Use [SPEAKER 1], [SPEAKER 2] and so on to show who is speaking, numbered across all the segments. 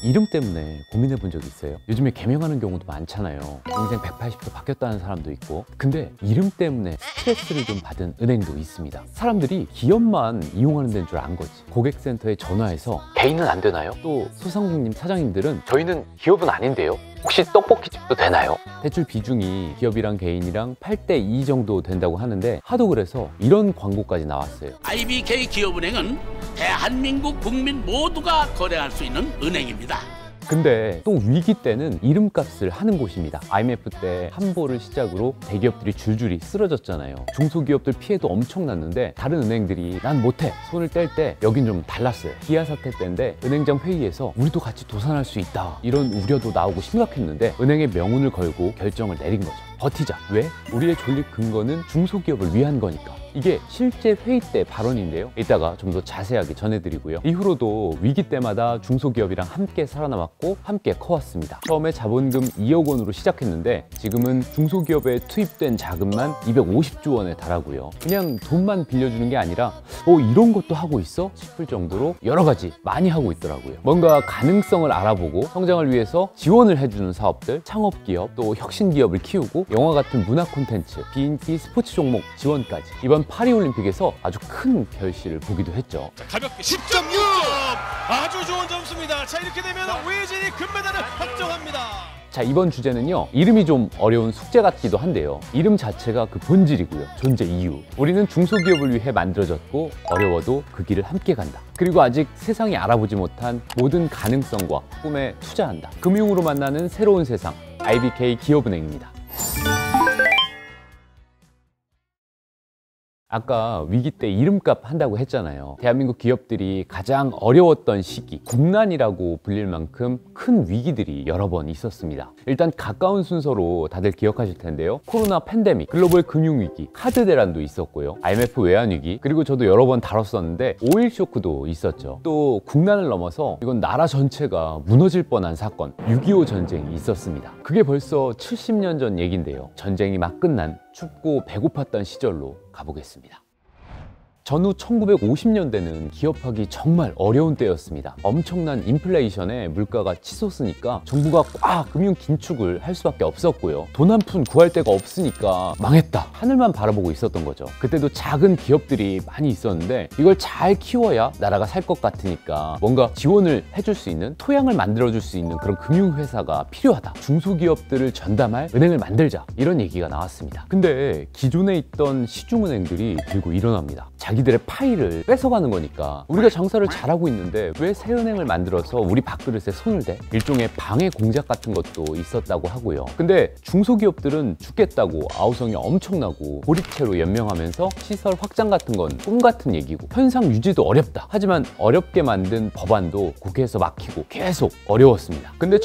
[SPEAKER 1] 이름 때문에 고민해 본 적이 있어요. 요즘에 개명하는 경우도 많잖아요. 인생 180도 바뀌었다는 사람도 있고. 근데 이름 때문에 스트레스를 좀 받은 은행도 있습니다. 사람들이 기업만 이용하는 데인 줄 안 거지. 고객센터에 전화해서 개인은 안 되나요? 또 소상공인 사장님들은 저희는 기업은 아닌데요. 혹시 떡볶이집도 되나요? 대출 비중이 기업이랑 개인이랑 8대2 정도 된다고 하는데 하도 그래서 이런 광고까지 나왔어요.
[SPEAKER 2] IBK 기업은행은 대한민국 국민 모두가 거래할 수 있는 은행입니다.
[SPEAKER 1] 근데 또 위기 때는 이름값을 하는 곳입니다. IMF 때 한보를 시작으로 대기업들이 줄줄이 쓰러졌잖아요. 중소기업들 피해도 엄청났는데 다른 은행들이 난 못해 손을 뗄 때 여긴 좀 달랐어요. 기아 사태 때인데 은행장 회의에서 우리도 같이 도산할 수 있다 이런 우려도 나오고 심각했는데 은행의 명운을 걸고 결정을 내린 거죠. 버티자. 왜? 우리의 존립 근거는 중소기업을 위한 거니까. 이게 실제 회의 때 발언인데요. 이따가 좀 더 자세하게 전해드리고요. 이후로도 위기 때마다 중소기업이랑 함께 살아남았고 함께 커왔습니다. 처음에 자본금 2억 원으로 시작했는데 지금은 중소기업에 투입된 자금만 250조 원에 달하고요. 그냥 돈만 빌려주는 게 아니라 이런 것도 하고 있어? 싶을 정도로 여러 가지 많이 하고 있더라고요. 뭔가 가능성을 알아보고 성장을 위해서 지원을 해주는 사업들, 창업기업, 또 혁신기업을 키우고 영화 같은 문화 콘텐츠, 비인기 스포츠 종목 지원까지 이번 파리올림픽에서 아주 큰 결실을 보기도 했죠.
[SPEAKER 3] 가볍게 10.6! 아주 좋은 점수입니다. 자, 이렇게 되면 외진이 금메달을 확정합니다.
[SPEAKER 1] 자, 이번 주제는요. 이름이 좀 어려운 숙제 같기도 한데요. 이름 자체가 그 본질이고요. 존재 이유. 우리는 중소기업을 위해 만들어졌고 어려워도 그 길을 함께 간다. 그리고 아직 세상이 알아보지 못한 모든 가능성과 꿈에 투자한다. 금융으로 만나는 새로운 세상. IBK 기업은행입니다. 아까 위기 때 이름값 한다고 했잖아요. 대한민국 기업들이 가장 어려웠던 시기, 국난이라고 불릴 만큼 큰 위기들이 여러 번 있었습니다. 일단 가까운 순서로 다들 기억하실 텐데요. 코로나 팬데믹, 글로벌 금융위기, 카드 대란도 있었고요. IMF 외환위기, 그리고 저도 여러 번 다뤘었는데 오일 쇼크도 있었죠. 또 국난을 넘어서 이건 나라 전체가 무너질 뻔한 사건, 6.25 전쟁이 있었습니다. 그게 벌써 70년 전 얘긴데요. 전쟁이 막 끝난 춥고 배고팠던 시절로 가보겠습니다. 전후 1950년대는 기업하기 정말 어려운 때였습니다. 엄청난 인플레이션에 물가가 치솟으니까 정부가 꽉 금융 긴축을 할 수밖에 없었고요. 돈 한 푼 구할 데가 없으니까 망했다. 하늘만 바라보고 있었던 거죠. 그때도 작은 기업들이 많이 있었는데 이걸 잘 키워야 나라가 살 것 같으니까 뭔가 지원을 해줄 수 있는, 토양을 만들어줄 수 있는 그런 금융회사가 필요하다. 중소기업들을 전담할 은행을 만들자. 이런 얘기가 나왔습니다. 근데 기존에 있던 시중은행들이 들고 일어납니다. 자기들의 파이를 뺏어가는 거니까 우리가 장사를 잘하고 있는데 왜 새 은행을 만들어서 우리 밥그릇에 손을 대? 일종의 방해 공작 같은 것도 있었다고 하고요. 근데 중소기업들은 죽겠다고 아우성이 엄청나고 고립체로 연명하면서 시설 확장 같은 건 꿈 같은 얘기고 현상 유지도 어렵다. 하지만 어렵게 만든 법안도 국회에서 막히고 계속 어려웠습니다. 근데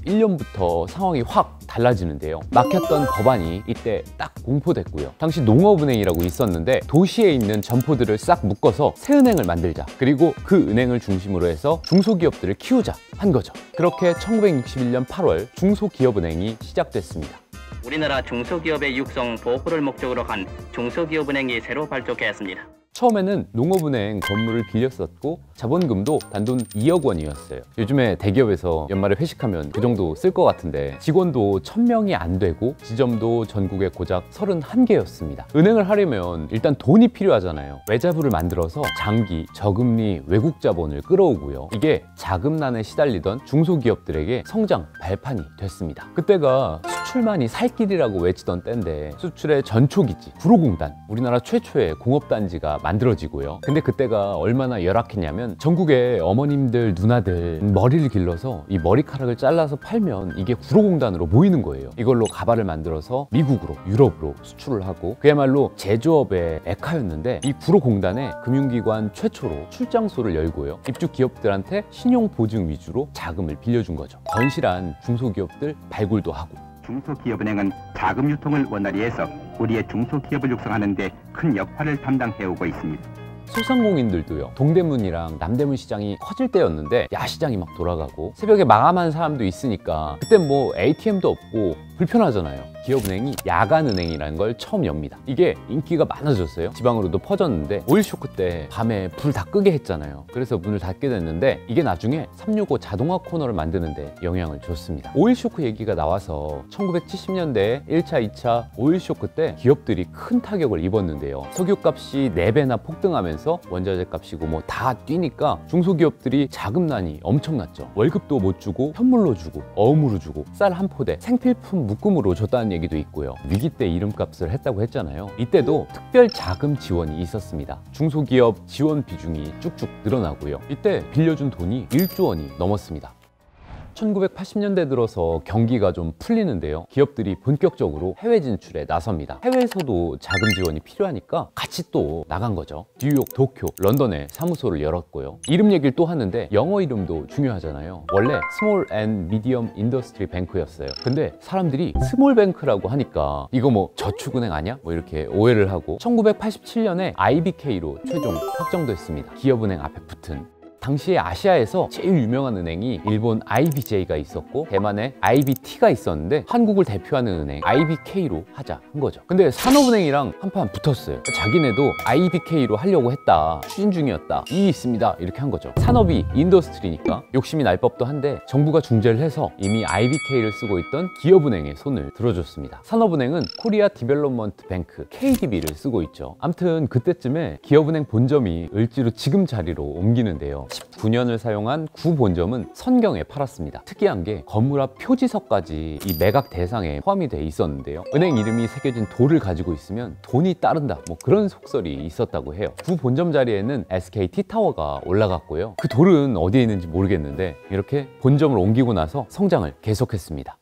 [SPEAKER 1] 1961년부터 상황이 확 달라지는데요. 막혔던 법안이 이때 딱 공포됐고요. 당시 농업은행이라고 있었는데 도시에 있는 점포들을 싹 묶어서 새 은행을 만들자. 그리고 그 은행을 중심으로 해서 중소기업들을 키우자 한 거죠. 그렇게 1961년 8월 중소기업은행이 시작됐습니다.
[SPEAKER 4] 우리나라 중소기업의 육성 보호를 목적으로 한 중소기업은행이 새로 발족했습니다.
[SPEAKER 1] 처음에는 농업은행 건물을 빌렸었고 자본금도 단돈 2억 원이었어요. 요즘에 대기업에서 연말에 회식하면 그 정도 쓸 것 같은데 직원도 1000명이 안 되고 지점도 전국에 고작 31개였습니다. 은행을 하려면 일단 돈이 필요하잖아요. 외자부를 만들어서 장기, 저금리 외국 자본을 끌어오고요. 이게 자금난에 시달리던 중소기업들에게 성장 발판이 됐습니다. 그때가 수출만이 살 길이라고 외치던 때인데 수출의 전초기지 구로공단, 우리나라 최초의 공업단지가 만들어지고요. 근데 그때가 얼마나 열악했냐면 전국의 어머님들, 누나들 머리를 길러서 이 머리카락을 잘라서 팔면 이게 구로공단으로 모이는 거예요. 이걸로 가발을 만들어서 미국으로, 유럽으로 수출을 하고 그야말로 제조업의 메카였는데 이 구로공단에 금융기관 최초로 출장소를 열고요. 입주 기업들한테 신용 보증 위주로 자금을 빌려준 거죠. 건실한 중소기업들 발굴도 하고.
[SPEAKER 5] 중소기업은행은 자금 유통을 원활히 해서 우리의 중소기업을 육성하는 데 큰 역할을 담당해오고 있습니다.
[SPEAKER 1] 소상공인들도요. 동대문이랑 남대문 시장이 커질 때였는데 야시장이 막 돌아가고 새벽에 마감한 사람도 있으니까 그때 뭐 ATM도 없고 불편하잖아요. 기업은행이 야간은행이라는 걸 처음 엽니다. 이게 인기가 많아졌어요. 지방으로도 퍼졌는데 오일 쇼크 때 밤에 불 다 끄게 했잖아요. 그래서 문을 닫게 됐는데 이게 나중에 365 자동화 코너를 만드는데 영향을 줬습니다. 오일 쇼크 얘기가 나와서 1970년대 1차, 2차 오일 쇼크 때 기업들이 큰 타격을 입었는데요. 석유값이 4배나 폭등하면서 원자재 값이고 뭐 다 뛰니까 중소기업들이 자금난이 엄청났죠. 월급도 못 주고 현물로 주고 어음으로 주고 쌀 한 포대 생필품 묶음으로 줬다는 얘기도 있고요. 위기 때 이름값을 했다고 했잖아요. 이때도 특별 자금 지원이 있었습니다. 중소기업 지원 비중이 쭉쭉 늘어나고요. 이때 빌려준 돈이 1조 원이 넘었습니다. 1980년대 들어서 경기가 좀 풀리는데요. 기업들이 본격적으로 해외 진출에 나섭니다. 해외에서도 자금 지원이 필요하니까 같이 또 나간 거죠. 뉴욕, 도쿄, 런던에 사무소를 열었고요. 이름 얘기를 또 하는데 영어 이름도 중요하잖아요. 원래 스몰 앤 미디엄 인더스트리 뱅크였어요. 근데 사람들이 스몰 뱅크라고 하니까 이거 뭐 저축은행 아니야? 뭐 이렇게 오해를 하고 1987년에 IBK로 최종 확정됐습니다. 기업은행 앞에 붙은. 당시에 아시아에서 제일 유명한 은행이 일본 IBJ가 있었고 대만에 IBT가 있었는데 한국을 대표하는 은행 IBK로 하자 한 거죠. 근데 산업은행이랑 한판 붙었어요. 자기네도 IBK로 하려고 했다, 추진 중이었다, 이의 있습니다, 이렇게 한 거죠. 산업이 인더스트리니까 욕심이 날 법도 한데 정부가 중재를 해서 이미 IBK를 쓰고 있던 기업은행의 손을 들어줬습니다. 산업은행은 코리아 디벨롭먼트 뱅크 KDB를 쓰고 있죠. 아무튼 그때쯤에 기업은행 본점이 을지로 지금 자리로 옮기는데요. 19년을 사용한 구본점은 선경에 팔았습니다. 특이한 게 건물 앞 표지석까지 이 매각 대상에 포함이 돼 있었는데요. 은행 이름이 새겨진 돌을 가지고 있으면 돈이 따른다, 뭐 그런 속설이 있었다고 해요. 구본점 자리에는 SKT타워가 올라갔고요. 그 돌은 어디에 있는지 모르겠는데 이렇게 본점을 옮기고 나서 성장을 계속했습니다.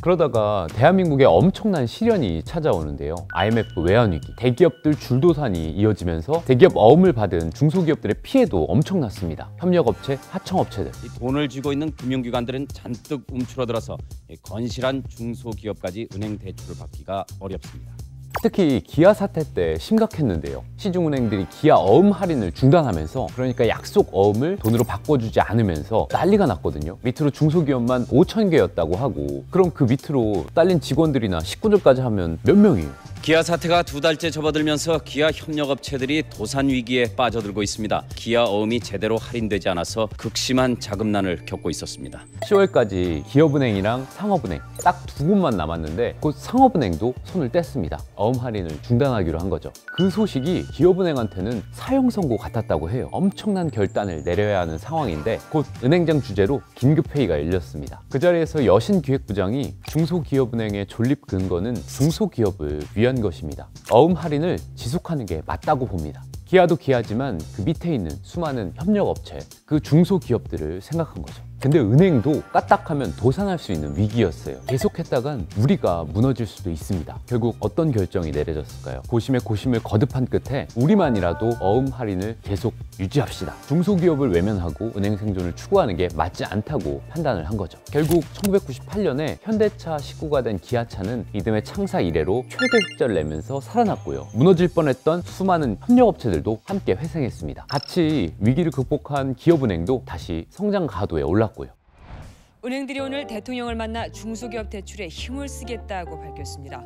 [SPEAKER 1] 그러다가 대한민국에 엄청난 시련이 찾아오는데요. IMF 외환위기, 대기업들 줄도산이 이어지면서 대기업 어음을 받은 중소기업들의 피해도 엄청났습니다. 협력업체, 하청업체들.
[SPEAKER 6] 돈을 쥐고 있는 금융기관들은 잔뜩 움츠러들어서 건실한 중소기업까지 은행 대출을 받기가 어렵습니다.
[SPEAKER 1] 특히 기아 사태 때 심각했는데요. 시중은행들이 기아 어음 할인을 중단하면서, 그러니까 약속 어음을 돈으로 바꿔주지 않으면서 난리가 났거든요. 밑으로 중소기업만 5,000개였다고 하고, 그럼 그 밑으로 딸린 직원들이나 식구들까지 하면 몇 명이에요?
[SPEAKER 6] 기아 사태가 2달째 접어들면서 기아 협력업체들이 도산 위기에 빠져들고 있습니다. 기아 어음이 제대로 할인되지 않아서 극심한 자금난을 겪고 있었습니다.
[SPEAKER 1] 10월까지 기업은행이랑 상업은행 딱 두 곳만 남았는데 곧 상업은행도 손을 뗐습니다. 어음 할인을 중단하기로 한 거죠. 그 소식이 기업은행한테는 사형 선고 같았다고 해요. 엄청난 결단을 내려야 하는 상황인데 곧 은행장 주재로 긴급회의가 열렸습니다. 그 자리에서 여신기획부장이 중소기업은행의 존립 근거는 중소기업을 위한 것입니다. 어음 할인을 지속하는 게 맞다고 봅니다. 기아도 기아지만 그 밑에 있는 수많은 협력업체, 그 중소기업들을 생각한 거죠. 근데 은행도 까딱하면 도산할 수 있는 위기였어요. 계속했다간 우리가 무너질 수도 있습니다. 결국 어떤 결정이 내려졌을까요? 고심에 고심을 거듭한 끝에 우리만이라도 어음 할인을 계속 유지합시다. 중소기업을 외면하고 은행 생존을 추구하는 게 맞지 않다고 판단을 한 거죠. 결국 1998년에 현대차 식구가 된 기아차는 이듬해 창사 이래로 최대 흑자를 내면서 살아났고요. 무너질 뻔했던 수많은 협력업체들도 함께 회생했습니다. 같이 위기를 극복한 기업은행도 다시 성장 가도에 올랐고요.
[SPEAKER 7] 은행들이 오늘 대통령을 만나 중소기업 대출에 힘을 쓰겠다고 밝혔습니다.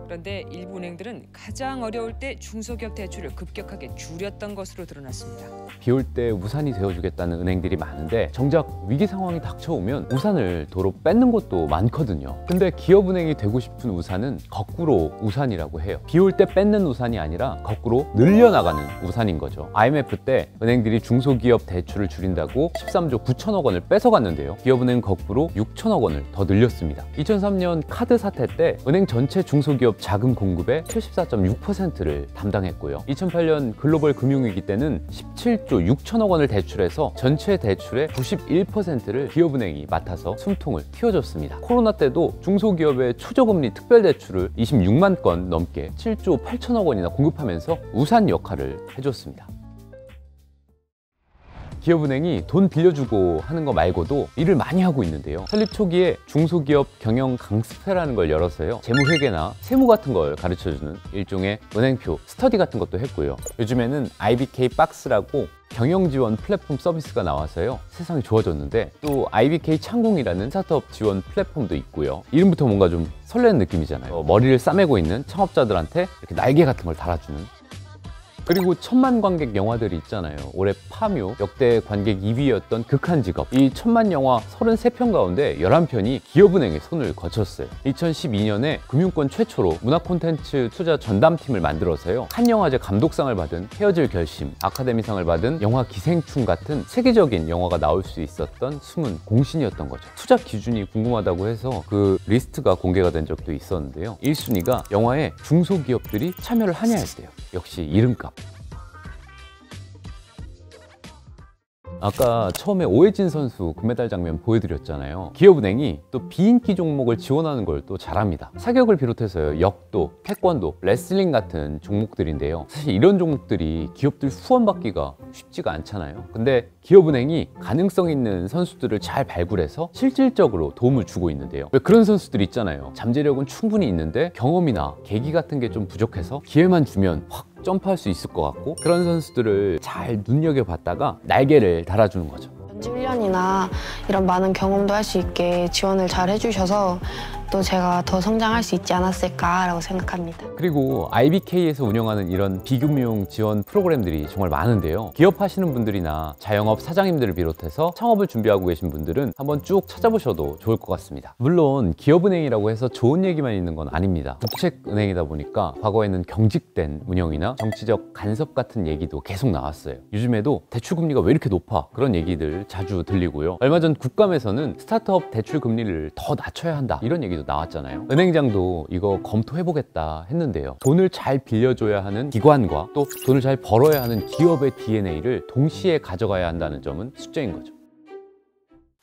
[SPEAKER 7] 그런데 일부 은행들은 가장 어려울 때 중소기업 대출을 급격하게 줄였던 것으로 드러났습니다.
[SPEAKER 1] 비 올 때 우산이 되어주겠다는 은행들이 많은데 정작 위기 상황이 닥쳐오면 우산을 도로 뺏는 곳도 많거든요. 근데 기업은행이 되고 싶은 우산은 거꾸로 우산이라고 해요. 비 올 때 뺏는 우산이 아니라 거꾸로 늘려나가는 우산인 거죠. IMF 때 은행들이 중소기업 대출을 줄인다고 13조 9천억 원을 뺏어갔는데요. 기업은행은 거꾸로 6천억 원을 더 늘렸습니다. 2003년 카드 사태 때 은행 전체 중소기업 자금 공급의 74.6%를 담당했고요. 2008년 글로벌 금융위기 때는 17조 6천억 원을 대출해서 전체 대출의 91%를 기업은행이 맡아서 숨통을 틔워줬습니다. 코로나 때도 중소기업의 초저금리 특별대출을 26만 건 넘게 7조 8천억 원이나 공급하면서 우산 역할을 해줬습니다. 기업은행이 돈 빌려주고 하는 거 말고도 일을 많이 하고 있는데요. 설립 초기에 중소기업 경영 강습회라는 걸 열어서요. 재무회계나 세무 같은 걸 가르쳐주는 일종의 은행표 스터디 같은 것도 했고요. 요즘에는 IBK 박스라고 경영 지원 플랫폼 서비스가 나와서요. 세상이 좋아졌는데 또 IBK 창공이라는 스타트업 지원 플랫폼도 있고요. 이름부터 뭔가 좀 설레는 느낌이잖아요. 머리를 싸매고 있는 창업자들한테 이렇게 날개 같은 걸 달아주는. 그리고 1000만 관객 영화들이 있잖아요. 올해 파묘 역대 관객 2위였던 극한직업. 이 1000만 영화 33편 가운데 11편이 기업은행의 손을 거쳤어요. 2012년에 금융권 최초로 문화 콘텐츠 투자 전담팀을 만들어서요. 칸 영화제 감독상을 받은 헤어질 결심, 아카데미상을 받은 영화 기생충 같은 세계적인 영화가 나올 수 있었던 숨은 공신이었던 거죠. 투자 기준이 궁금하다고 해서 그 리스트가 공개가 된 적도 있었는데요. 1순위가 영화에 중소기업들이 참여를 하냐 했대요. 역시 이름값. 아까 처음에 오해진 선수 금메달 장면 보여드렸잖아요. 기업은행이 또 비인기 종목을 지원하는 걸 또 잘합니다. 사격을 비롯해서 역도, 태권도, 레슬링 같은 종목들인데요. 사실 이런 종목들이 기업들 후원받기가 쉽지가 않잖아요. 근데 기업은행이 가능성 있는 선수들을 잘 발굴해서 실질적으로 도움을 주고 있는데요. 왜 그런 선수들 있잖아요. 잠재력은 충분히 있는데 경험이나 계기 같은 게 좀 부족해서 기회만 주면 확 점프할 수 있을 것 같고, 그런 선수들을 잘 눈여겨봤다가 날개를 달아주는 거죠.
[SPEAKER 8] 현지 훈련이나 이런 많은 경험도 할 수 있게 지원을 잘 해주셔서 또 제가 더 성장할 수 있지 않았을까라고 생각합니다.
[SPEAKER 1] 그리고 IBK에서 운영하는 이런 비금융 지원 프로그램들이 정말 많은데요. 기업하시는 분들이나 자영업 사장님들을 비롯해서 창업을 준비하고 계신 분들은 한번 쭉 찾아보셔도 좋을 것 같습니다. 물론 기업은행이라고 해서 좋은 얘기만 있는 건 아닙니다. 국책은행이다 보니까 과거에는 경직된 운영이나 정치적 간섭 같은 얘기도 계속 나왔어요. 요즘에도 대출금리가 왜 이렇게 높아? 그런 얘기들 자주 들리고요. 얼마 전 국감에서는 스타트업 대출 금리를 더 낮춰야 한다, 이런 얘기도 나왔잖아요. 은행장도 이거 검토해보겠다 했는데요. 돈을 잘 빌려줘야 하는 기관과 또 돈을 잘 벌어야 하는 기업의 DNA를 동시에 가져가야 한다는 점은 숙제인 거죠.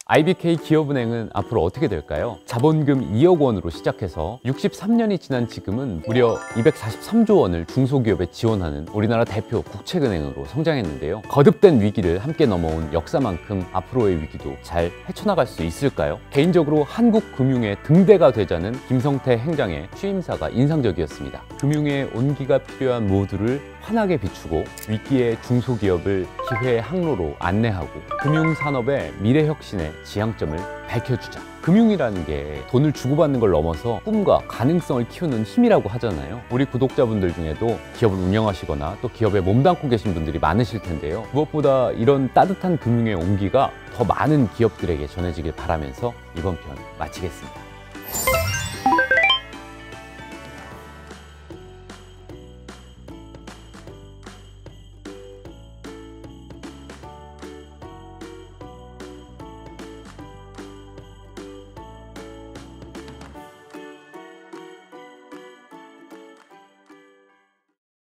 [SPEAKER 1] IBK 기업은행은 앞으로 어떻게 될까요? 자본금 2억 원으로 시작해서 63년이 지난 지금은 무려 243조 원을 중소기업에 지원하는 우리나라 대표 국책은행으로 성장했는데요. 거듭된 위기를 함께 넘어온 역사만큼 앞으로의 위기도 잘 헤쳐나갈 수 있을까요? 개인적으로 한국 금융의 등대가 되자는 김성태 행장의 취임사가 인상적이었습니다. 금융의 온기가 필요한 모두를 환하게 비추고 위기의 중소기업을 기회의 항로로 안내하고 금융산업의 미래 혁신의 지향점을 밝혀주자. 금융이라는 게 돈을 주고받는 걸 넘어서 꿈과 가능성을 키우는 힘이라고 하잖아요. 우리 구독자분들 중에도 기업을 운영하시거나 또 기업에 몸담고 계신 분들이 많으실 텐데요. 무엇보다 이런 따뜻한 금융의 온기가 더 많은 기업들에게 전해지길 바라면서 이번 편 마치겠습니다.